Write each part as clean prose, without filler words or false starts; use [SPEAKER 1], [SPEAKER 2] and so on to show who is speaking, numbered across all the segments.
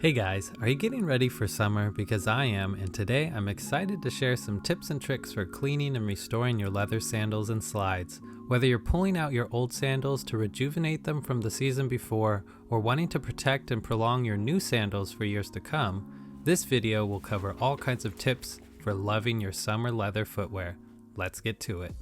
[SPEAKER 1] Hey guys, are you getting ready for summer? Because I am, and today I'm excited to share some tips and tricks for cleaning and restoring your leather sandals and slides. Whether you're pulling out your old sandals to rejuvenate them from the season before, or wanting to protect and prolong your new sandals for years to come, this video will cover all kinds of tips for loving your summer leather footwear. Let's get to it.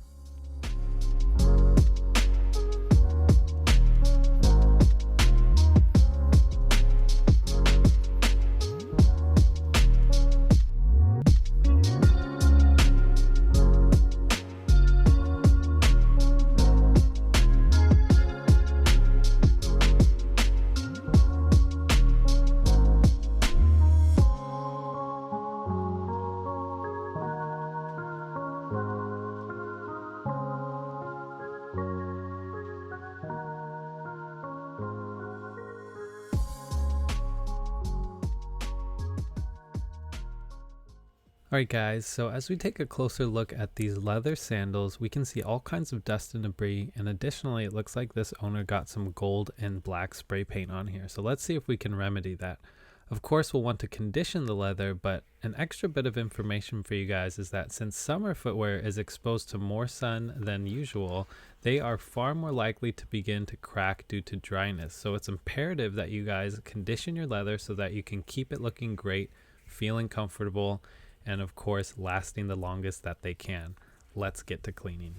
[SPEAKER 1] Alright guys, so as we take a closer look at these leather sandals, we can see all kinds of dust and debris, and additionally it looks like this owner got some gold and black spray paint on here. So let's see if we can remedy that. Of course we'll want to condition the leather, but an extra bit of information for you guys is that since summer footwear is exposed to more sun than usual, they are far more likely to begin to crack due to dryness. So it's imperative that you guys condition your leather so that you can keep it looking great, feeling comfortable, and of course lasting the longest that they can. Let's get to cleaning.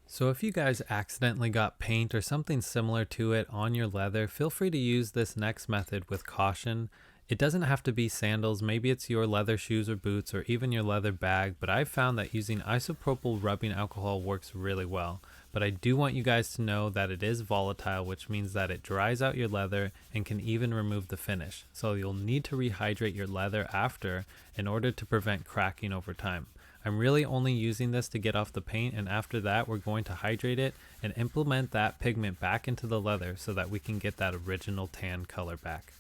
[SPEAKER 1] So if you guys accidentally got paint or something similar to it on your leather, feel free to use this next method with caution. It doesn't have to be sandals, maybe it's your leather shoes or boots or even your leather bag, but I've found that using isopropyl rubbing alcohol works really well. But I do want you guys to know that it is volatile, which means that it dries out your leather and can even remove the finish. So you'll need to rehydrate your leather after in order to prevent cracking over time. I'm really only using this to get off the paint, and after that we're going to hydrate it and implement that pigment back into the leather so that we can get that original tan color back.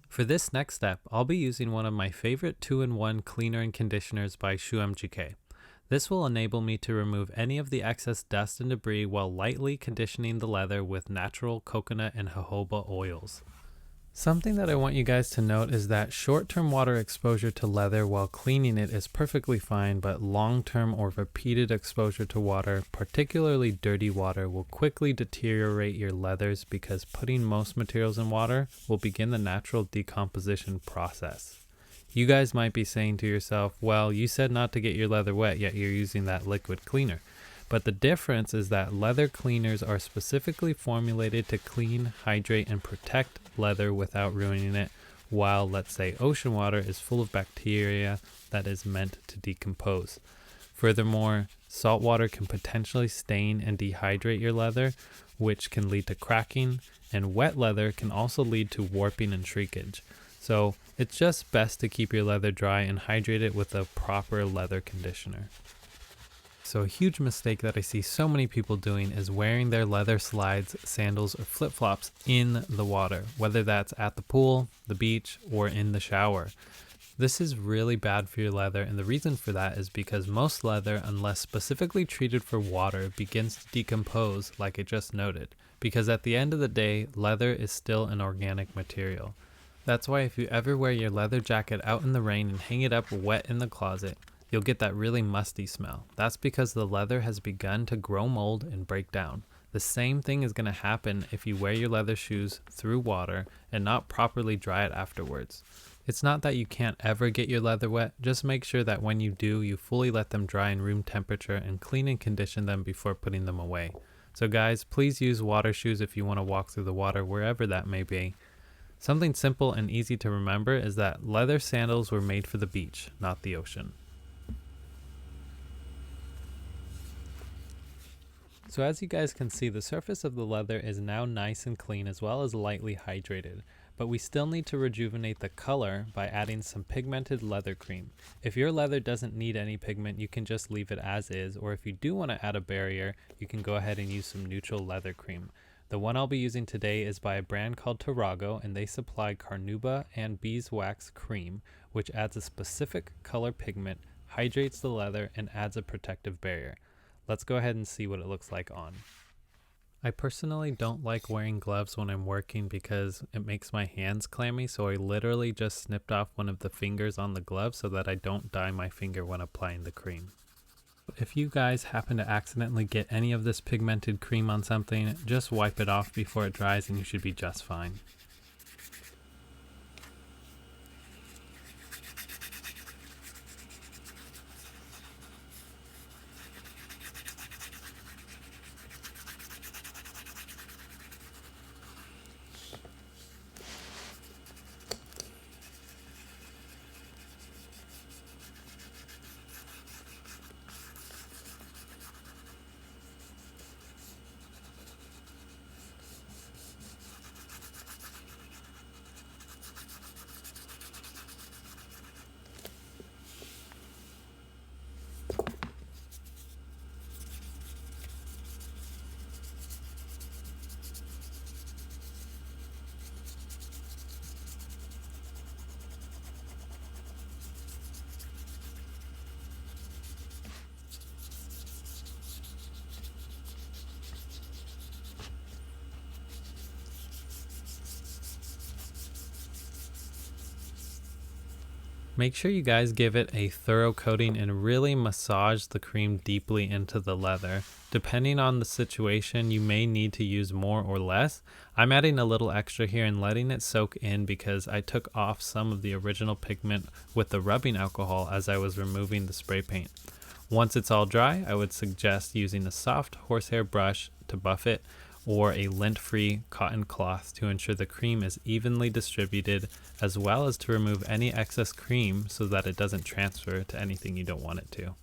[SPEAKER 1] For this next step, I'll be using one of my favorite 2-in-1 cleaner and conditioners by ShoeMGK. This will enable me to remove any of the excess dust and debris while lightly conditioning the leather with natural coconut and jojoba oils. Something that I want you guys to note is that short-term water exposure to leather while cleaning it is perfectly fine, but long-term or repeated exposure to water, particularly dirty water, will quickly deteriorate your leathers because putting most materials in water will begin the natural decomposition process. You guys might be saying to yourself, well, you said not to get your leather wet, yet you're using that liquid cleaner. But the difference is that leather cleaners are specifically formulated to clean, hydrate, and protect leather without ruining it, while, let's say, ocean water is full of bacteria that is meant to decompose. Furthermore, salt water can potentially stain and dehydrate your leather, which can lead to cracking, and wet leather can also lead to warping and shrinkage. So it's just best to keep your leather dry and hydrate it with a proper leather conditioner. So a huge mistake that I see so many people doing is wearing their leather slides, sandals, or flip-flops in the water, whether that's at the pool, the beach, or in the shower. This is really bad for your leather, and the reason for that is because most leather, unless specifically treated for water, begins to decompose like I just noted, because at the end of the day, leather is still an organic material. That's why if you ever wear your leather jacket out in the rain and hang it up wet in the closet, you'll get that really musty smell. That's because the leather has begun to grow mold and break down. The same thing is going to happen if you wear your leather shoes through water and not properly dry it afterwards. It's not that you can't ever get your leather wet, just make sure that when you do, you fully let them dry in room temperature and clean and condition them before putting them away. So guys, please use water shoes if you want to walk through the water wherever that may be. Something simple and easy to remember is that leather sandals were made for the beach, not the ocean. So as you guys can see, the surface of the leather is now nice and clean as well as lightly hydrated. but we still need to rejuvenate the color by adding some pigmented leather cream. If your leather doesn't need any pigment, you can just leave it as is, or if you do want to add a barrier, you can go ahead and use some neutral leather cream. The one I'll be using today is by a brand called Tarago, and they supply carnauba and beeswax cream, which adds a specific color pigment, hydrates the leather, and adds a protective barrier. Let's go ahead and see what it looks like on. I personally don't like wearing gloves when I'm working because it makes my hands clammy, so I literally just snipped off one of the fingers on the glove so that I don't dye my finger when applying the cream. If you guys happen to accidentally get any of this pigmented cream on something, just wipe it off before it dries and you should be just fine. Make sure you guys give it a thorough coating and really massage the cream deeply into the leather. Depending on the situation, you may need to use more or less. I'm adding a little extra here and letting it soak in because I took off some of the original pigment with the rubbing alcohol as I was removing the spray paint. Once it's all dry, I would suggest using a soft horsehair brush to buff it, or a lint-free cotton cloth to ensure the cream is evenly distributed, as well as to remove any excess cream so that it doesn't transfer to anything you don't want it to.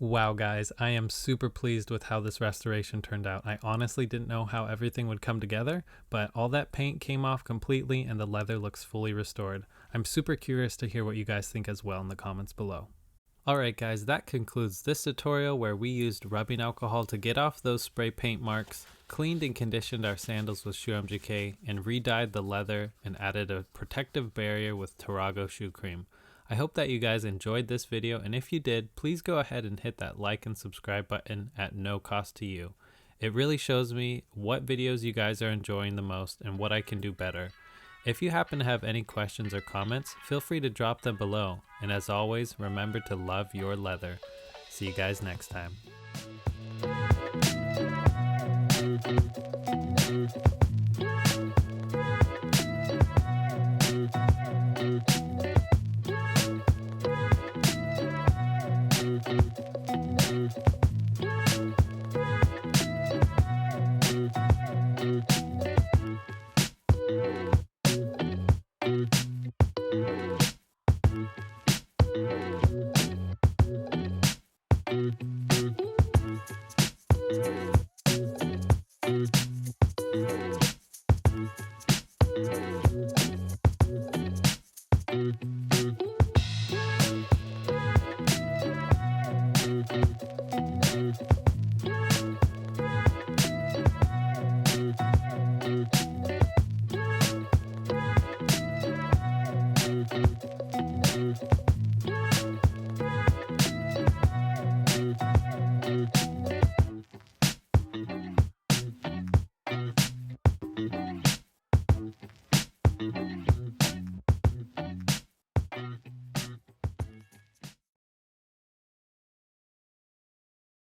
[SPEAKER 1] Wow guys, I am super pleased with how this restoration turned out. I honestly didn't know how everything would come together, but all that paint came off completely and the leather looks fully restored. I'm super curious to hear what you guys think as well in the comments below. Alright guys, that concludes this tutorial where we used rubbing alcohol to get off those spray paint marks, cleaned and conditioned our sandals with Shoe MGK, and re-dyed the leather and added a protective barrier with Tarago shoe cream. I hope that you guys enjoyed this video, and if you did, please go ahead and hit that like and subscribe button at no cost to you. It really shows me what videos you guys are enjoying the most and what I can do better. If you happen to have any questions or comments, feel free to drop them below. And as always, remember to love your leather. See you guys next time.